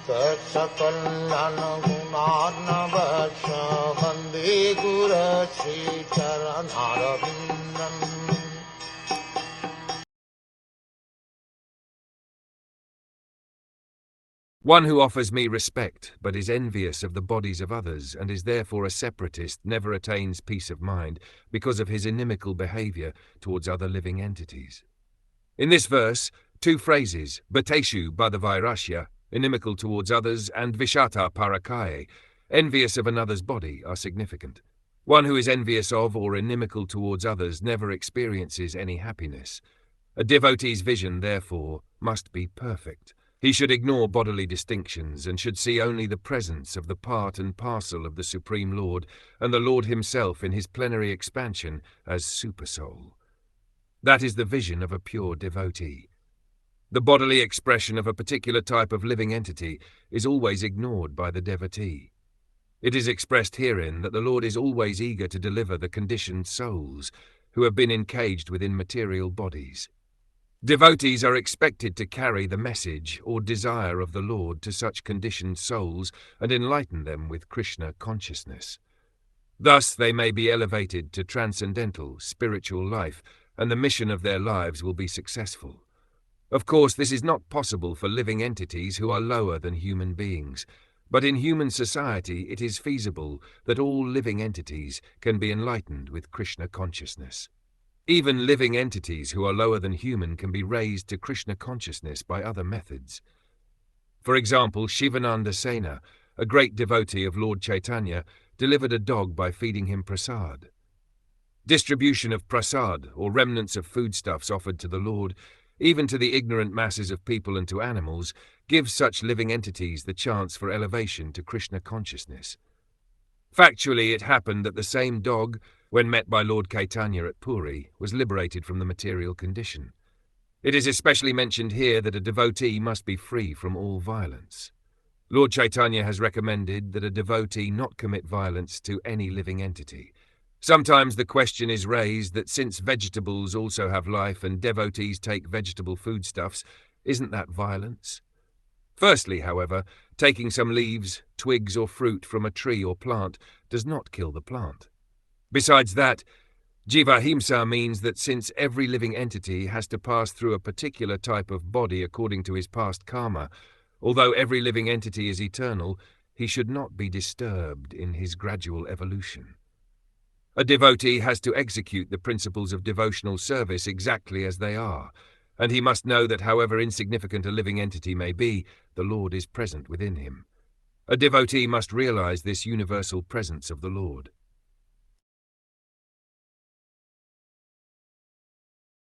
Saksakallan gunarnavasya Vande Guru Sri Charanarabindam. One who offers me respect, but is envious of the bodies of others, and is therefore a separatist, never attains peace of mind, because of his inimical behavior towards other living entities. In this verse, two phrases, bhateshu badavairashya, inimical towards others, and vishata parakaye, envious of another's body, are significant. One who is envious of or inimical towards others never experiences any happiness. A devotee's vision, therefore, must be perfect. He should ignore bodily distinctions and should see only the presence of the part and parcel of the Supreme Lord and the Lord himself in his plenary expansion as Supersoul. That is the vision of a pure devotee. The bodily expression of a particular type of living entity is always ignored by the devotee. It is expressed herein that the Lord is always eager to deliver the conditioned souls who have been encaged within material bodies. Devotees are expected to carry the message or desire of the Lord to such conditioned souls and enlighten them with Krishna consciousness. Thus they may be elevated to transcendental, spiritual life, and the mission of their lives will be successful. Of course, this is not possible for living entities who are lower than human beings, but in human society it is feasible that all living entities can be enlightened with Krishna consciousness. Even living entities who are lower than human can be raised to Krishna consciousness by other methods. For example, Shivananda Sena, a great devotee of Lord Chaitanya, delivered a dog by feeding him prasad. Distribution of prasad, or remnants of foodstuffs offered to the Lord, even to the ignorant masses of people and to animals, gives such living entities the chance for elevation to Krishna consciousness. Factually, it happened that the same dog, when met by Lord Chaitanya at Puri, was liberated from the material condition. It is especially mentioned here that a devotee must be free from all violence. Lord Chaitanya has recommended that a devotee not commit violence to any living entity. Sometimes the question is raised that since vegetables also have life and devotees take vegetable foodstuffs, isn't that violence? Firstly, however, taking some leaves, twigs or fruit from a tree or plant does not kill the plant. Besides that, Jivahimsa means that since every living entity has to pass through a particular type of body according to his past karma, although every living entity is eternal, he should not be disturbed in his gradual evolution. A devotee has to execute the principles of devotional service exactly as they are, and he must know that however insignificant a living entity may be, the Lord is present within him. A devotee must realize this universal presence of the Lord.